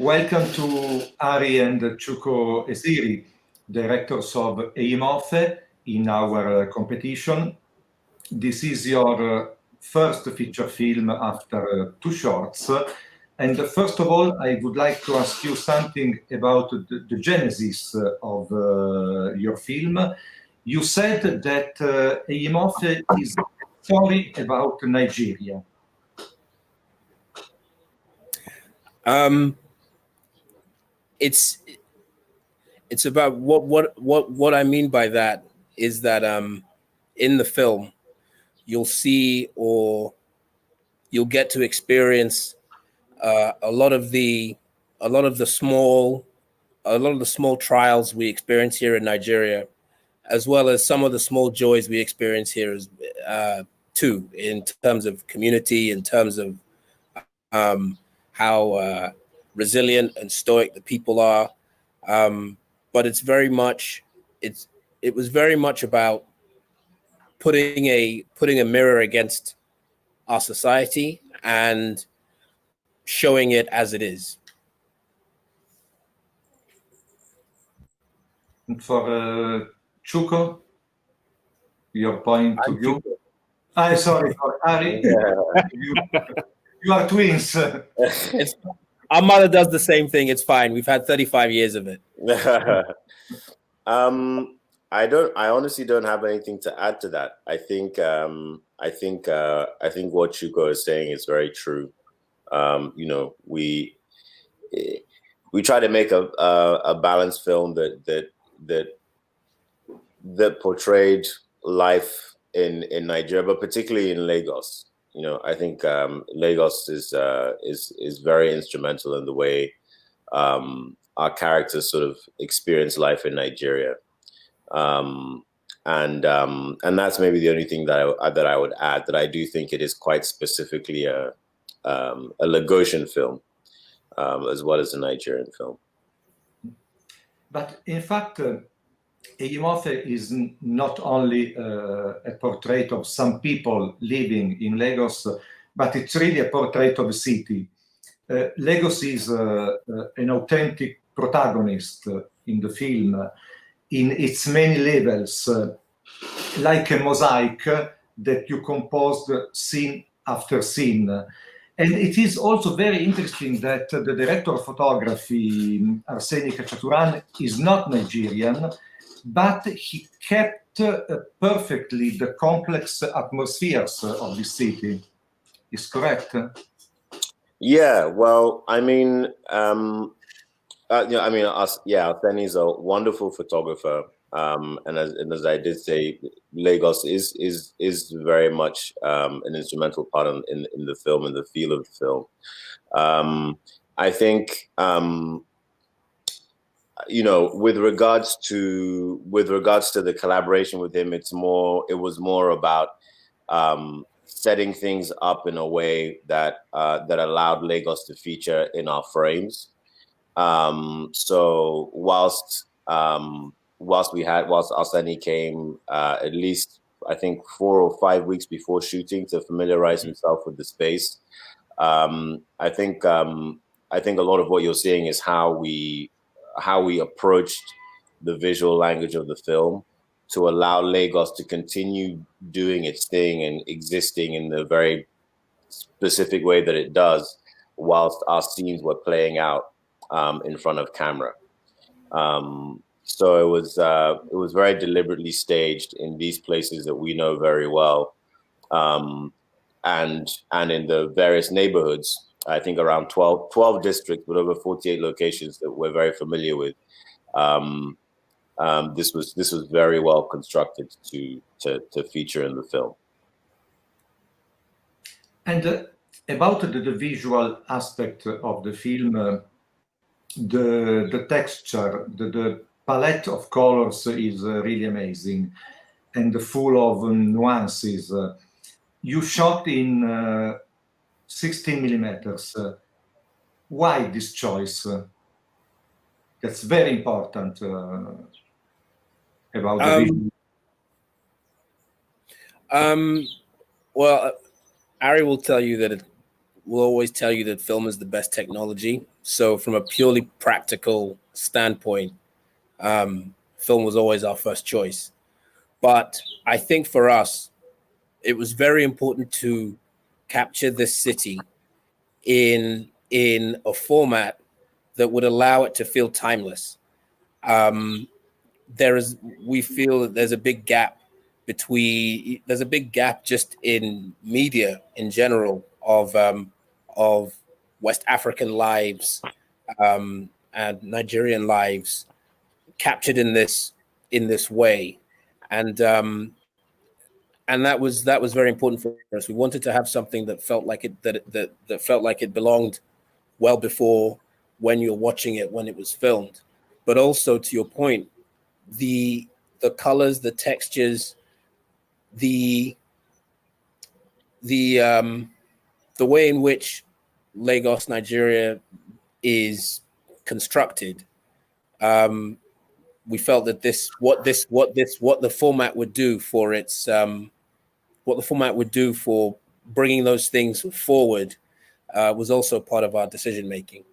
Welcome to Ari and Chuko Esiri, directors of Eyimofe, in our competition. This is your first feature film after two shorts. And first of all, I would like to ask you something about the genesis of your film. You said that Eyimofe is a story about Nigeria. It's about what I mean by that is that in the film you'll see, or you'll get to experience a lot of the small trials we experience here in Nigeria, as well as some of the small joys we experience here as too, in terms of community, in terms of how resilient and stoic the people are. But it was very much about putting a mirror against our society and showing it as it is. And for Chuko, your point of view? Sorry, for Ari. Yeah. You are twins. Our mother does the same thing. It's fine. We've had 35 years of it. I honestly don't have anything to add to that. I think what Chuko is saying is very true. We try to make a balanced film that portrayed life in Nigeria, but particularly in Lagos. I think Lagos is very instrumental in the way our characters sort of experience life in Nigeria, and that's maybe the only thing that I would add. That I do think it is quite specifically a Lagosian film, as well as a Nigerian film. But in fact, Eyimofe is not only a portrait of some people living in Lagos, but it's really a portrait of a city. Lagos is an authentic protagonist in the film, in its many levels, like a mosaic that you composed scene after scene. And it is also very interesting that the director of photography, Arseni Khachaturan, is not Nigerian, but he kept perfectly the complex atmospheres of the city. Is correct? Yeah, well, Arseni is a wonderful photographer, and as I did say, Lagos is very much an instrumental part in the film, and the feel of the film. I think with regards to the collaboration with him, it was more about setting things up in a way that allowed Lagos to feature in our frames. So whilst Arseni came at least, I think, 4 or 5 weeks before shooting to familiarize himself with the space, I think a lot of what you're seeing is how we approached the visual language of the film to allow Lagos to continue doing its thing and existing in the very specific way that it does, whilst our scenes were playing out in front of camera. So it was very deliberately staged in these places that we know very well, and in the various neighborhoods. I think around 12 districts, but over 48 locations that we're very familiar with. This was very well constructed to feature in the film. And about the visual aspect of the film, the texture, the palette of colors is really amazing and full of nuances. You shot in 16 millimeters. Why this choice? That's very important about the visual. Well, Ari will tell you that will always tell you that film is the best technology. So from a purely practical standpoint, film was always our first choice. But I think for us, it was very important to capture this city in a format that would allow it to feel timeless. We feel that there's a big gap just in media in general of West African lives and Nigerian lives captured in this way, and that was very important for us. We wanted to have something that felt like it belonged well before when you're watching it when it was filmed, but also, to your point, the colors, the textures, the way in which Lagos, Nigeria is constructed. We felt that what the format would do for its what the format would do for bringing those things forward was also part of our decision making.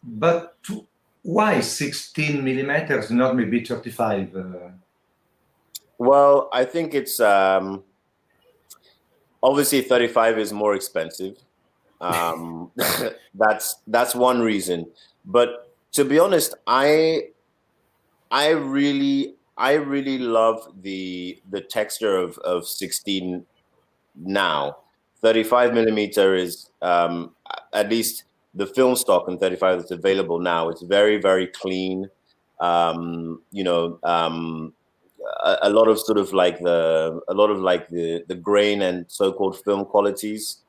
But why 16 millimeters, not maybe 35? Well, I think it's obviously 35 is more expensive. That's one reason. But to be honest, I really love the texture of 16 now. 35 millimeter is at least the film stock in 35 that's available now. It's very, very clean. A lot of the grain and so-called film qualities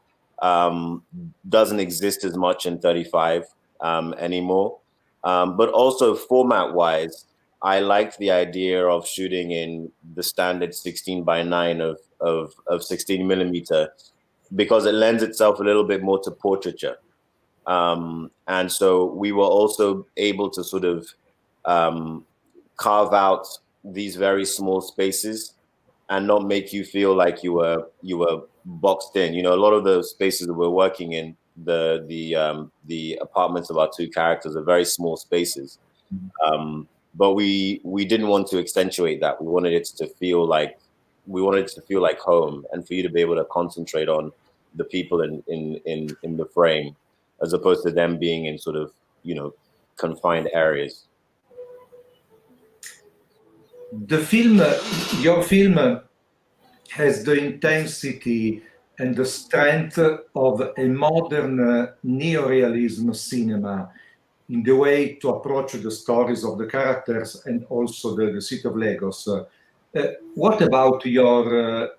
doesn't exist as much in 35 anymore. But also format-wise, I liked the idea of shooting in the standard 16:9 of 16 millimeter because it lends itself a little bit more to portraiture. And so we were also able to sort of carve out these very small spaces and not make you feel like you were boxed in. You know, a lot of the spaces that we're working in, the apartments of our two characters are very small spaces. But we didn't want to accentuate that. We wanted it to feel like home, and for you to be able to concentrate on the people in the frame, as opposed to them being in sort of, confined areas. Your film has the intensity and the strength of a modern neorealism cinema in the way to approach the stories of the characters and also the city of Lagos. What about your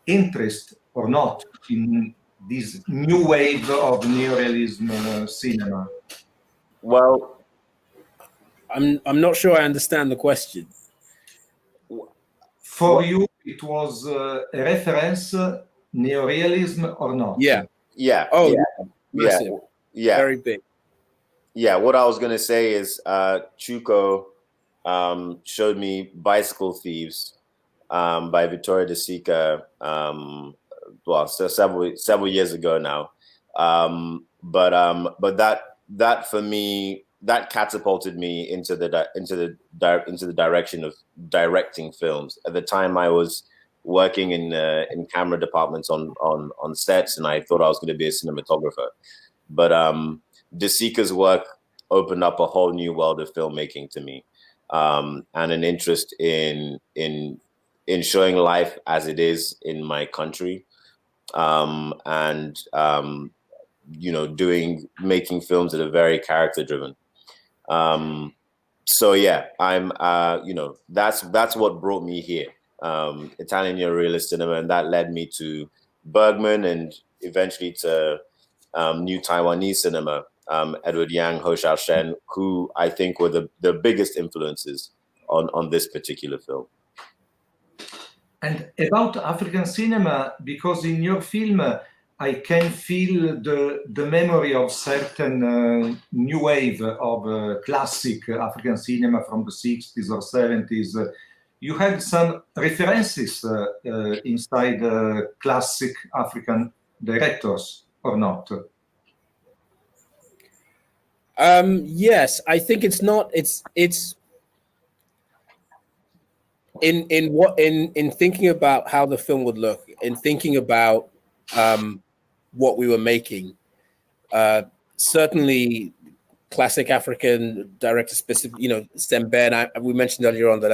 interest or not in this new wave of neorealism cinema? Well, I'm not sure I understand the question. For you, it was a reference, neorealism or not? Yeah. Oh, yeah. massive. Yeah. Very big. Yeah. What I was going to say is Chuko showed me Bicycle Thieves by Vittorio De Sica, so several years ago now. But that for me, that catapulted me into the direction of directing films. At the time, I was working in camera departments on sets, and I thought I was going to be a cinematographer. But De Sica's work opened up a whole new world of filmmaking to me, and an interest in showing life as it is in my country, and making films that are very character driven. So yeah, I'm that's what brought me here, Italian neorealist cinema, and that led me to Bergman and eventually to new Taiwanese cinema, Edward Yang, Ho Xiaoshen, who I think were the biggest influences on this particular film. And about African cinema, because in your film, I can feel the memory of certain new wave of classic African cinema from the 60s or 70s. You had some references inside classic African directors or not? Yes, I think it's not. It's in thinking about how the film would look, in thinking about what we were making. Certainly, classic African director specific. You know, Semben. We mentioned earlier on that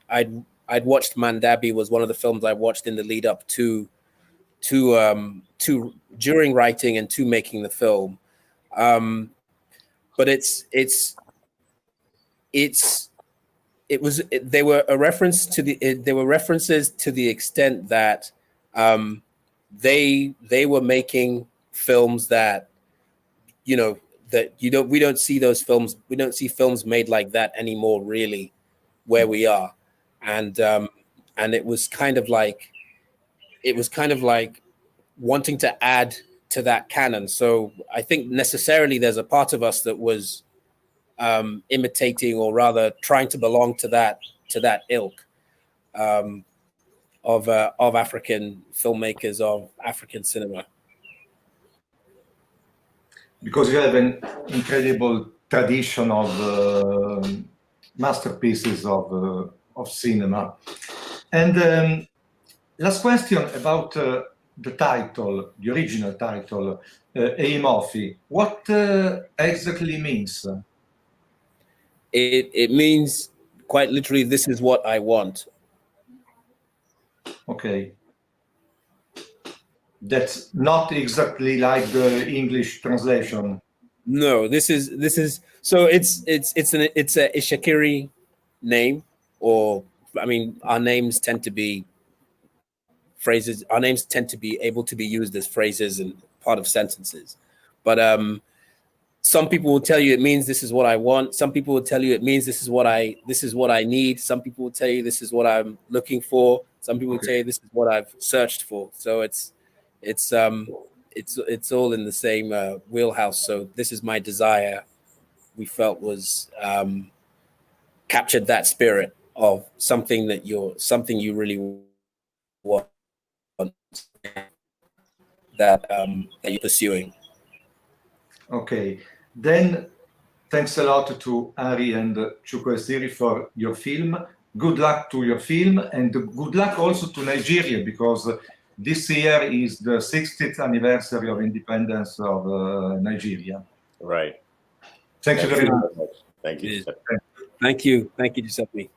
I'd watched Mandabi, was one of the films I watched in the lead up to during writing and to making the film. But they were a reference to there were references to the extent that they were making films that, you know, that we don't see those films. We don't see films made like that anymore, really, where we are. And it was kind of like wanting to add to that canon. So I think necessarily there's a part of us that was imitating, or rather trying to belong to that ilk of African filmmakers, of African cinema. Because you have an incredible tradition of masterpieces of cinema. And last question about the title, the original title, Eyimofe. What exactly means? It means, quite literally, this is what I want. Okay. That's not exactly like the English translation. No, this is so it's a Ishakiri name, or I mean, our names tend to be phrases. Our names tend to be able to be used as phrases and part of sentences. But some people will tell you it means this is what I want. Some people will tell you it means this is what I need. Some people will tell you this is what I'm looking for. Some people will tell you this is what I've searched for. So it's all in the same wheelhouse. So this is my desire. We felt was captured that spirit of something you really want, that you're pursuing. Okay, then thanks a lot to Ari and Chukwuesiri for your film. Good luck to your film, and good luck also to Nigeria, because this year is the 60th anniversary of independence of Nigeria. Right. Thank you very much. Thank you. Thank you, Giuseppe.